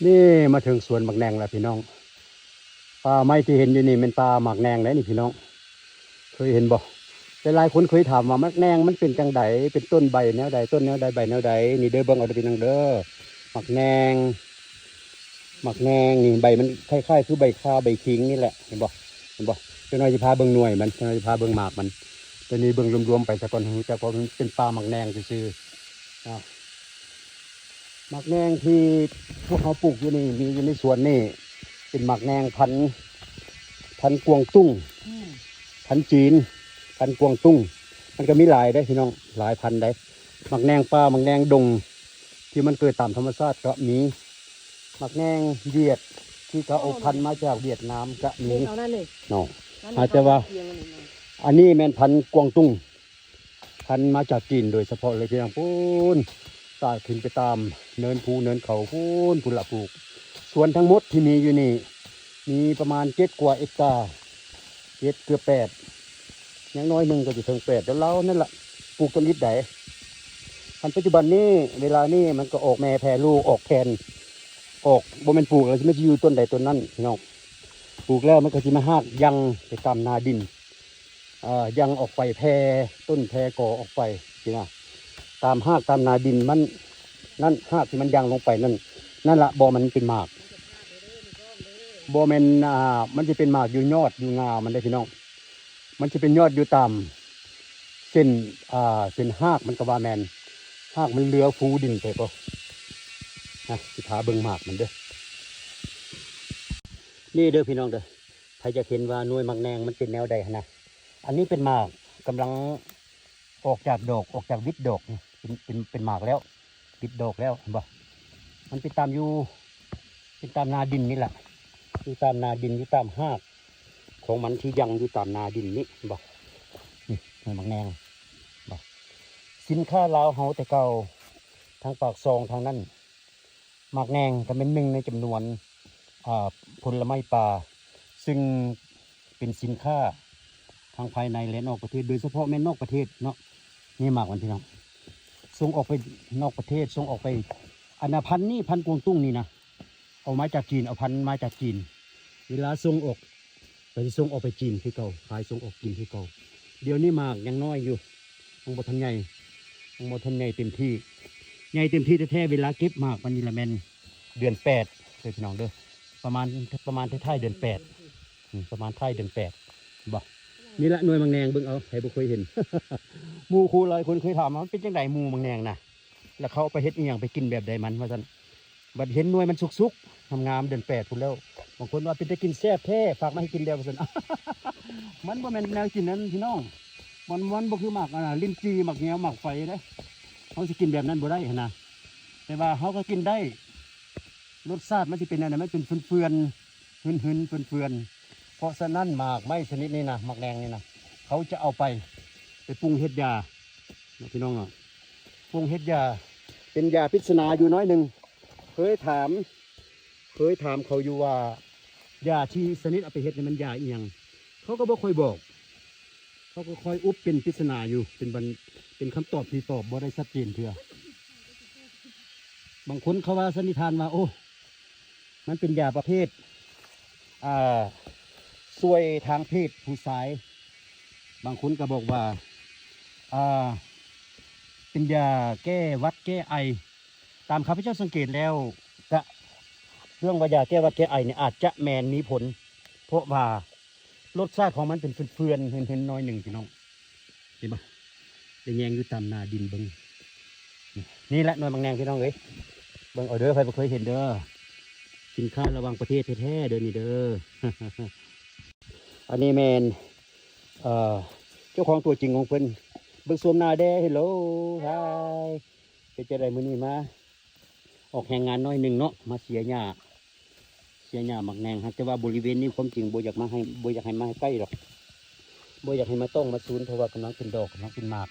นี่มาถึงสวนหมักแนงแล้วพี่น้องปลาไม้ที่เห็นอยู่นี่เป็นปลาหมักแนงแล้วนี่พี่น้องเคยเห็นบ่แต่หลายคนเคยถามว่าหมักแนงมันเป็นจังไดเป็นต้นใบแนวใดต้นแนวใดใบแนวใดนี่เด้อเบิ่งเอาเด้อพี่น้องเด้อหมักแนงหมักแนงนี่ใบมันคล้ายๆคือใบข่าใบขิงนี่แหละเห็นบ่เห็นบ่เจ้าน้อยจะพาเบิ่งหน่วยมันเจ้าน้อยจะพาเบิ่งหมากมันตัวนี้เบิ่งรวมๆไปแต่ก่อนหูแต่พอมันเป็นปลาหมักแนงซื่อๆหมักแนงที่พวกเขาปลูกอยู่นี่มีอยู่ในสวนนี่เป็นหมักแนงพันกวางตุ้งพันจีนพันกวางตุ้งมันก็มีหลายได้พี่น้องหลายพันได้หมักแนงป่าหมักแนงดงที่มันเกิดตามธรรมชาติก็มีหมักแนงเวียดที่เขาเอาพันธุ์มาจากเวียดนามก็มีเนาะอาจจะว่าอันนี้แม่นพันกวางตุ้งพันมาจากจีนโดยเฉพาะเลยพี่น้องพูนตาขึ้นไปตามเนินภูเนินเขาพูนละปลูกส่วนทั้งหมดที่มีอยู่นี่มีประมาณ7 กว่าเอกตาร์7 เกือบ 8อย่างน้อยมึงก็จะถึง8แล้วเรานั่นแหละปลูกต้นนิดใดอันปัจจุบันนี้เวลานี้มันก็ออกแม่แพรลูกออกแทนออกบ่แม่นปลูกแล้วจะไม่อยู่ต้นใดต้นนั้นพี่น้องปลูกแล้วมันก็จะมาหากยังไปตามนาดินยังออกไปแพรต้นแพรก่อออกไปพี่นะตามหากตามนาดินมันนั่นหากที่มันยังลงไปนั่นละบ่มันเป็นหมากบ่แม่นมันจะเป็นหมากอยู่ยอดอยู่งามันได้พี่น้องมันจะเป็นยอดอยู่ตามเส้นเส้นหากมันก็ว่าแมนหากมันเลื้อฟูดินไปก็สิพาเบิ่งหมากมันเด้อนี่เด้อพี่น้องเด้อใครจะเห็นว่าหน่วยหมากแนงมันเป็นแนวใดนะอันนี้เป็นหมากกำลังออกจากดอกออกจากวิตดอกเป็นหมากแล้ววิตดอกแล้วเห็นบ่มันเป็นตามอยู่เป็นตามนาดินนี่แหละอยู่ตามนาดินอยู่ตามหากของมันที่ยังอยู่ตามนาดินนี่บอกนี่หน่วยหมากแนงบอกสินค้าลาวเฮาแต่เก่าทางปากซองทางนั้นหมากแนงก็เป็นหนึ่งในจำนวนผลไม้ป่าซึ่งเป็นสินค้าทางภายในและนอกประเทศโดยเฉพาะแม่นอกประเทศเนาะนี่หมากมันพี่น้องส่งออกไปนอกประเทศส่งออกไปอันพันธุ์นี่พันธุ์กวางตุ้งนี่นะเอามาจากจีนเอาพันธุ์มาจากจีนเวลาส่งออกไปส่งออกไปจีนคือเก่าขายส่งออกจีนคือเก่าเดี๋ยวนี้หมากยังน้อยอยู่ยังบ่ทันใหญ่ยังบ่ทันใหญ่เต็มที่ใหญ่เต็มที่แท้ๆเวลาเก็บหมากมันนี่ละแม่นเดือน8เลยพี่น้องเด้อประมาณท้ายเดือน8ประมาณท้ายเดือน8บ่นี่ละหน่วยมังแนงเบิ่งเอาใครบ่เคยเห็น หมู่ครูหลายคนเคยถามว่ามันเป็นจังไดหมู่มังแนงนะแล้วเขาไปเฮ็ดอีหยังไปกินแบบใดมันว่าซั่นบัดเห็นหน่วยมันสุกๆงามๆเดือน8พุ่นแล้วบางคนว่าเป็นตะกินแซ่บแท้ฝากมาให้กินแล้วว่าซั่น มันบ่แม่นแนวกินนั้นพี่น้องมันบ่คือหมากลิ้นจี่หมากแงวหมากไฟเด้เขาสิกินแบบนั้นบ่ได้หั่นนะแต่ว่าเขาก็กินได้รสชาติมันสิเป็นอะไรมันเป็นเฟื่อนๆหืนๆเฟื่อนๆเพราะฉะนั้นหมากไม้ชนิดนี้นะหมากแดงนี่นะเขาจะเอาไปปรุงเฮ็ดยาพี่น้องอ่ะปรุงเฮ็ดยาเป็นยาพิษณาอยู่น้อยหนึ่งเคยถามเขาอยู่ว่ายาที่ชนิดเอาไปเฮ็ดนี่มันยาอีหยังเขาก็บ่ค่อยบอกเขาก็คอยอุบเป็นปริศนาอยู่เป็นคำตอบที่ตอบบ่ได้ชัดเจนเถื่อบางคนเขาว่าสันนิษฐานว่าโอ้มันเป็นยาประเภทช่วยทางเพศผู้ชายบางคนก็บอกว่าเป็นยาแก้หวัดแก้ไอตามข้าพเจ้าสังเกตแล้วก็เรื่องว่ายาแก้หวัดแก้ไอเนี่ยอาจจะแมนมีผลเพราะว่ารสชาติของมันเป็นเฟื่อนๆเห็นน้อยหนึ่งพี่น้องเห็นปะได้แยงอยู่ตามนาดินเบิ้งนี่แหละหน่วยบางแนงพี่น้องเอ้ยเบิ้งเอาเด้อใครบ่เคยเห็นเด้อสินค้าระวังประเทศแท้ๆเด้อนี่เด้อ อันนี้แมนเจ้าของตัวจริงของเพิ่นเบิ้งสวมหน้าแด้เฮลโหลฮายเป็นจะได้มื้อนี้มาออกแห่งงานน้อยหนึ่งเนาะมาเสียหญ้าหมักแนงฮะแต่ว่าบริเวณนี้ความจริงบ่อยากให้มาใกล้หรอกบ่อยากให้มาต้องมาซูนเพราะว่ากำลังเป็นดอกกำลังเป็นหมาก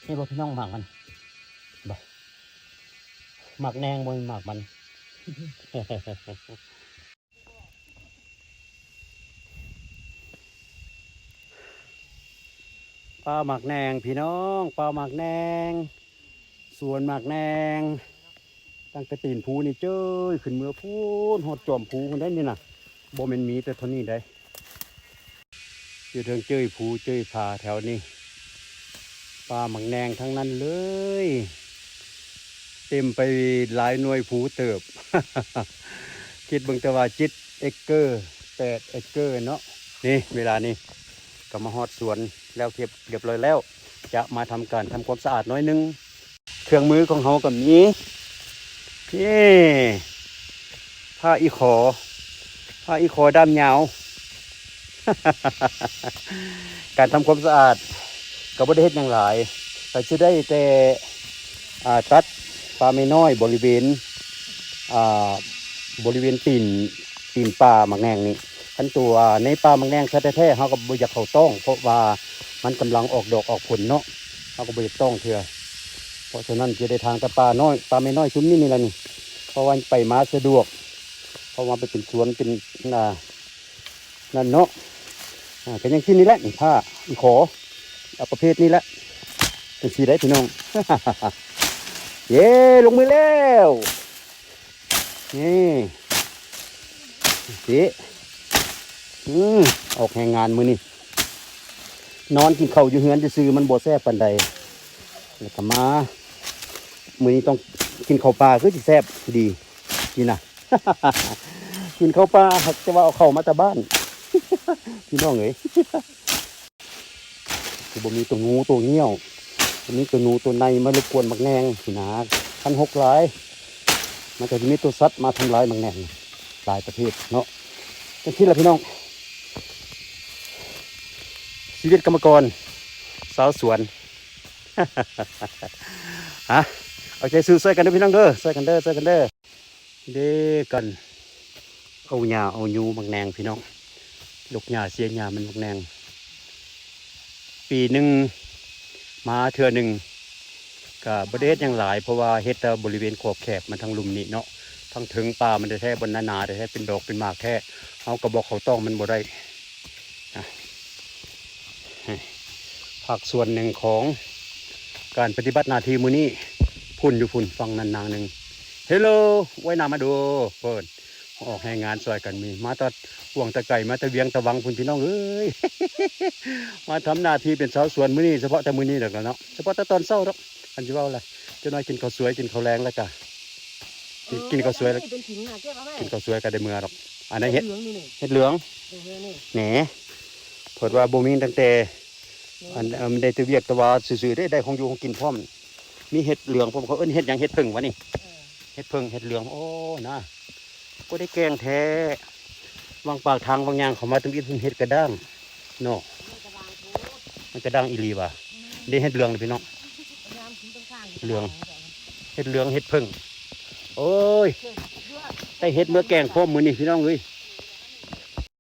ให้บ่พี่น้องหมากมันบ่หมากแนงบ่หมากมัน ปลาหมากแนงพี่น้องปลาหมากแนงสวนหมากแนง ตั้งแต่ตีนภูนี่เจ้ยขึ้นเมื่อพูนหอดจอมภูคนได้นี่น่ะบ่แม่นมีแต่เท่านี้ได้อยู่เทิงเจ้ยภูเจ้ยผาแถวนี้ปลาหมักแนงทั้งนั้นเลยเต็มไปหลายหน่วยภูเติบ คิดเบิ่งแต่ว่าจิตเอกเกอร์8เอกเกอร์เนาะนี่เวลานี้ก็มาฮอดสวนแล้วเรียบร้อยแล้ว จะมาทำการทำความสะอาดน้อยนึงเครื่องมือของเขากับนี้นี่ผ้าอีขอด้ามยาว การทำความสะอาดก็บ่ได้เฮ็ดอย่างหลายแต่จะได้แต่ตัดปลาไม่น้อยบริเวณตีนปลาหมักแนงนี่ทันตัวในปลาหมักแนงแท้ๆเขาก็บ่อยากเข้าต้องเพราะว่ามันกำลังออกดอกออกผลเนาะเขาก็บ่อยากต้องเถื่อเพราะฉะนั้นจะได้ทางแต่ปลาไม่น้อยซุ้มนี่ล่ะนี่เพราะว่าไปมาสะดวกเพราะว่าไปเป็นสวนเป็นนั่นเนาะก็ยังที่นี่แหละนี่ผ้าอีขอประเภทนี้แหละเป็นสีได้พี่น้อง เย้ลงมือแล้วนี่สิออกแห่งงานมือนี่นอนกินข้าวอยู่เฮือนจะซื้อมันบ่แซ่บปานใดแล้วก็มามือนี้ต้องกินข้าวปลาคือสิแซ่บดีนี่นะ กินข้าวปลาจะว่าเอาเข้ามาจากบ้าน พี่น้องเอ้ย คือบ่มีตัวงูตัวเงี้ยวตัวนี้ตัวงูตัวในมารบกวนบักแนงสินะคันหกหลายมันก็จะมีตัวสัตว์มาทำลายบักแนงหลายประเภทเนาะเป็นที่ละพี่น้องชีวิตกรรมกรสาวสวน ฮะเอาใจซื้อช่วยกันเด้อพี่น้องเด้อช่วยกันเด้อเด้กันเอาหญ้าเอายูบักแนงพี่น้องลูกหญ้าเสียหญ้ามันบักแนงปีหนึ่งมาเทื่อหนึ่งก็บ่ได้เฮ็ดหยังหลายเพราะว่าเฮ็ดแต่บริเวณขอบแคบมันทั้งลุมนี่เนาะทั้งถึงป่ามันแท้ๆบนหนาๆแท้ๆเป็นดอกเป็นหมากแท้เฮาก็บอกเขาต้องมันบ่ได้ภาคส่วนหนึ่งของการปฏิบัติหน้าที่มื้อนี้พุ่นอยู่พุ่นฟังนันนางหนึ่งเฮลโลไว้นามาดูเพิ่นออกแรงงานช่วยกันมีมาตะห่วงตะไก่มาตะเวียงตะวังพุ่นพี่น้องเอ้ย มาทำหน้าที่เป็นชาวสวนมื้อนี้เฉพาะแต่มื้อนี้ดอกเนาะเฉพาะแต่ตอนเช้าดอกอันสิเว้าล่ะจะน้อยกินข้าวสวยกินข้าวแรงแล้วก็กินข้าวสวยแล้วกินข้าวสวยก็ได้มื้อดอกอันนั้นเฮ็ดเหลืองแหนเพิ่นว่าบ่มีตั้งแต่อันได้แตะเวียกตะวาซื่อๆได้ของอยู่ของกินพร้อมมีเห็ดเหลืองผมเขาเอิ้นเห็ดหยังเห็ดผึ่งวะนี่เห็ดผึ่งเห็ดเหลืองโอ้นะก็ได้แกงแท้วางปากทางบางอย่างเขามาตรงนี้เห็ดกระด้างเนาะมันกระด้างอีหลีว่ะได้เห็ดเหลืองเลยพี่น้องเหลืองเห็ดเหลืองเห็ดผึ่งโอ้ยได้เห็ดเมื่อแกงพร้อมมือนี่พี่น้องเอ้ย